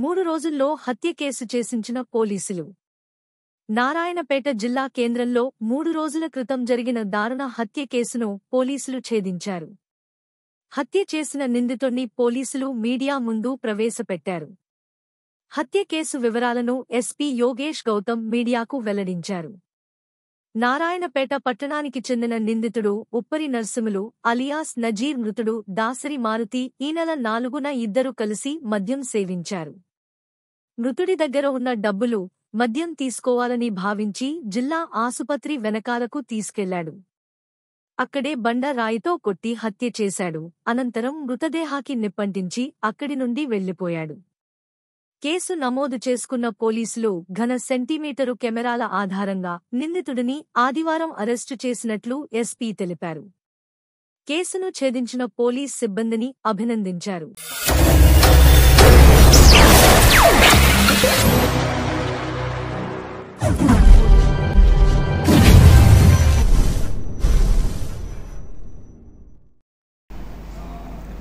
3 రోజుల్లో హత్య కేసు చేసించిన పోలీసులు. నారాయణపేట జిల్లా కేంద్రంలో 3 రోజుల క్రితం జరిగిన దారుణ హత్య కేసును పోలీసులు ఛేదించారు. హత్య చేసిన నిందితుడిని పోలీసులు మీడియా ముందు ప్రవేశపెట్టారు. హత్య కేసు వివరాలను ఎస్పీ యోగేష్ గౌతమ్ మీడియాకు వెల్లడించారు. నారాయణపేట పట్టణానికి చెందిన నిందితుడు ఉప్పరి నర్సింహులు అలియాస్ నజీర్ మృతుడు దాసరి మారుతి ఈ నెల 4న ఇద్దరు కలిసి మద్యం సేవించారు. మృతుడి దగ్గర ఉన్న డబ్బులు, మద్యం తీసుకోవాలని భావించి జిల్లా ఆసుపత్రి వెనకాలకు తీసుకెళ్లాడు. అక్కడే బండ రాయితో కొట్టి హత్య చేశాడు. అనంతరం మృతదేహాకి నిప్పంటించి అక్కడి నుండి వెళ్లిపోయాడు. కేసు నమోదు చేసుకున్న పోలీసులు ఘన సెంటీమీటరు కెమెరాల ఆధారంగా నిందితుడిని ఆదివారం అరెస్టు చేసినట్లు ఎస్పీ తెలిపారు. కేసును ఛేదించిన పోలీస్ సిబ్బందిని అభినందించారు.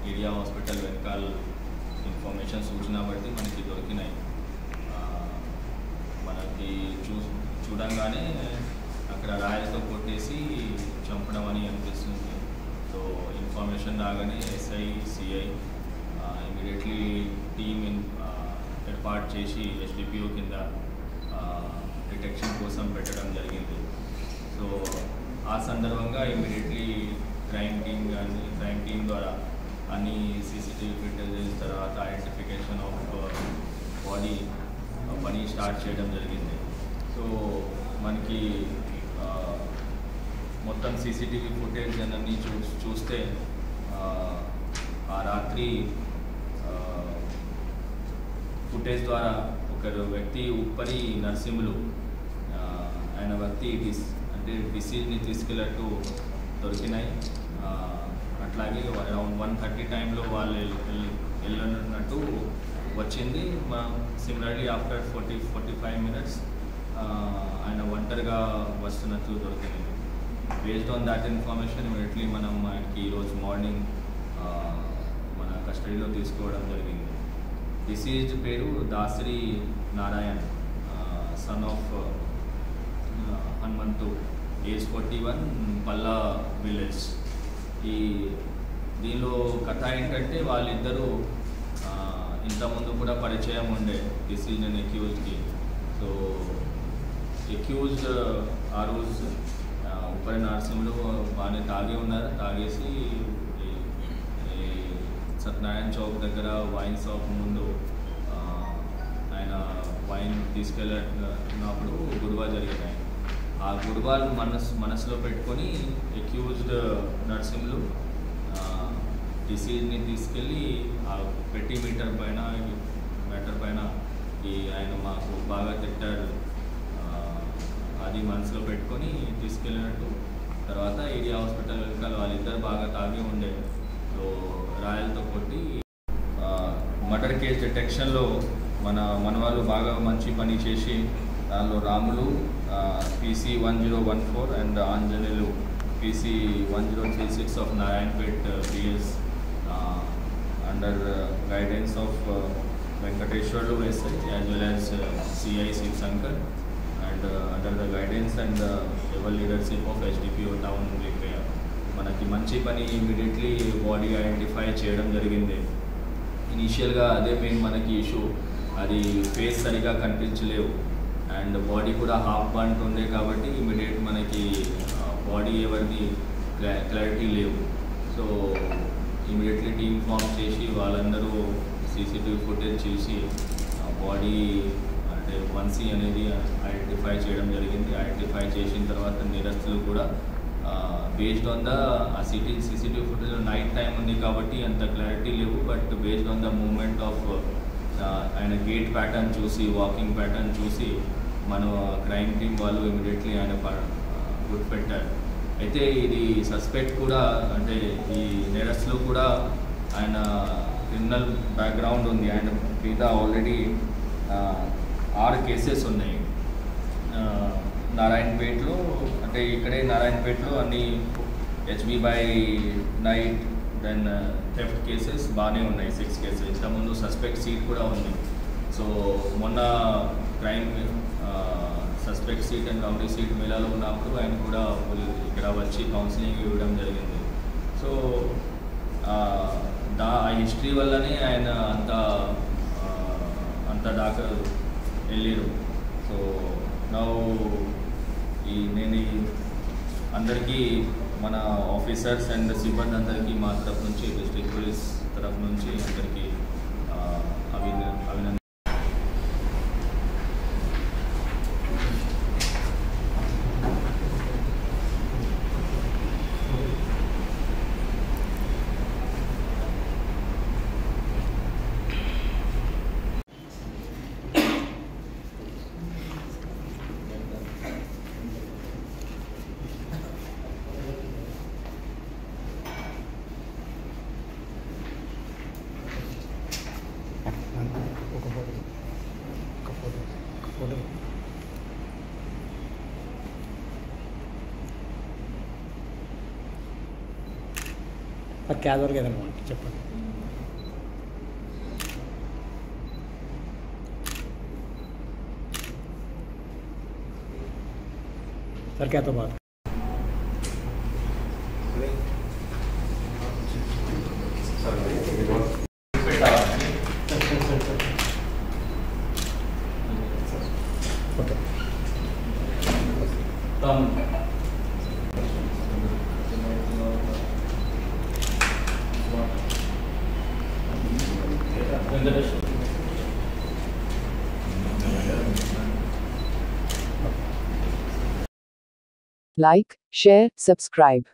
ఏరియా హాస్పిటల్ వెనకాల ఇన్ఫర్మేషన్ సూచన బట్టి మనకి దొరికినాయి. మనకి చూడంగానే అక్కడ రాయలతో కొట్టేసి చంపడం అని అనిపిస్తుంది. సో ఇన్ఫర్మేషన్ రాగానే ఎస్ఐ సిఐ ఇమీడియట్లీ టీమ్ ఏర్పాటు చేసి HDPO కింద డిటెక్షన్ కోసం పెట్టడం జరిగింది. సో ఆ సందర్భంగా ఇమీడియట్లీ క్రైమ్ టీమ్ ద్వారా అన్ని CCTV ఫుటేజెస్ తర్వాత ఐడెంటిఫికేషన్ ఆఫ్ బాడీ పని స్టార్ట్ చేయడం జరిగింది. సో మనకి మొత్తం CCTV ఫుటేజ్ అన్నీ చూస్తే ఆ రాత్రి ఫుటేజ్ ద్వారా ఒకరు వ్యక్తి ఉప్పరి నర్సింహులు ఆయన వ్యక్తి డిసీజ్ని తీసుకెళ్ళట్టు దొరికినాయి. అట్లాగే అరౌండ్ 1:30 టైంలో వాళ్ళు వెళ్ళనున్నట్టు వచ్చింది. సిమిలర్లీ ఆఫ్టర్ 45 మినిట్స్ ఆయన ఒంటరిగా వస్తున్నట్టు దొరికింది. Based on that information immediately మనం ఆయనకి ఈరోజు మార్నింగ్ మన కస్టడీలో తీసుకోవడం జరిగింది. డిసీజ్డ్ పేరు Dasari Narayan, son of Hanumanthu, age 41, Palla village. దీనిలో కథ ఏంటంటే వాళ్ళిద్దరూ ఇంతకుముందు కూడా పరిచయం ఉండే డిసీజ్ అండ్ అక్యూజ్డ్కి. సో అక్యూజ్డ్ ఆ రోజు ఉప్పరి నరసింహులు బాగానే తాగేసి సత్యనారాయణ చౌక్ దగ్గర వైన్ షాప్ ముందు ఆయన వైన్ తీసుకెళ్ళినప్పుడు గొడవ జరిగినాయి. ఆ గొడవలు మనసులో పెట్టుకొని అక్యూజ్డ్ నర్సింహులు డిసీజ్ని తీసుకెళ్ళి ఆ పెట్టి మీటర్ పైన ఆయన మాకు బాగా తిట్టాడు అది మనసులో పెట్టుకొని తీసుకెళ్ళినట్టు. తర్వాత ఏరియా హాస్పిటల్ వెనకాల వాళ్ళిద్దరు బాగా తాగి ఉండే. సో రాయలతో కొట్టి మర్డర్ కేసు డిటెక్షన్లో మన వాళ్ళు బాగా మంచి పని చేసి దానిలో Ramulu PC 1014 and Anjaneyulu PC 1036 of Narayanpet PS under guidance of Venkateswarlu SI as well as CI Shivashankar and under the guidance and able leadership of HDPO town repair మనకి మంచి పని ఇమీడియట్లీ బాడీ ఐడెంటిఫై చేయడం జరిగింది. ఇనీషియల్గా అదే మెయిన్ మనకి ఇష్యూ, అది ఫేస్ సరిగా కనిపించలేవు అండ్ బాడీ కూడా హాఫ్ బర్న్ట్ ఉండే కాబట్టి ఇమీడియట్ మనకి బాడీ ఎవరిది క్లారిటీ లేవు. సో ఇమీడియట్లీ టీమ్ ఫామ్ చేసి వాళ్ళందరూ CCTV ఫుటేజ్ చూసి బాడీ అంటే 1C అనేది ఐడెంటిఫై చేయడం జరిగింది. ఐడెంటిఫై చేసిన తర్వాత నిరస్తులు కూడా బేస్డ్ ఆన్ ద CCTV ఫుటేజ్లో నైట్ టైం ఉంది కాబట్టి అంత క్లారిటీ లేవు. But based on the movement of ఆయన గేట్ ప్యాటర్న్ చూసి వాకింగ్ ప్యాటర్న్ చూసి మన క్రైమ్ టీం వాళ్ళు ఇమీడియట్లీ ఆయన గుర్తుపెట్టారు. అయితే ఇది సస్పెక్ట్ కూడా అంటే ఈ నేరస్తులు కూడా ఆయన క్రిమినల్ బ్యాక్గ్రౌండ్ ఉంది. ఆయన మీద ఆల్రెడీ 6 కేసెస్ ఉన్నాయి నారాయణపేటలో. అంటే ఇక్కడే నారాయణపేటలో అన్ని HB by night then theft cases బాగానే ఉన్నాయి 6 కేసెస్. ఇంతకుముందు సస్పెక్ట్ సీట్ కూడా ఉంది. సో మొన్న crime suspect sheet and rowdy sheet మేళాలో ఉన్నప్పుడు ఆయన కూడా ఇక్కడ వచ్చి కౌన్సిలింగ్ ఇవ్వడం జరిగింది. సో ఆ హిస్టరీ వల్లనే ఆయన అంత దాకా వెళ్ళారు. సో నేను అందరికీ మన ఆఫీసర్స్ అండ్ సిబ్బంది అందరికీ మా తరఫు నుంచి, డిస్ట్రిక్ట్ పోలీస్ తరఫు నుంచి అందరికీ అభినందన. క్యాజువల్ గా ఏదైనా చెప్పండి. सर क्या तो बात Like, share, subscribe.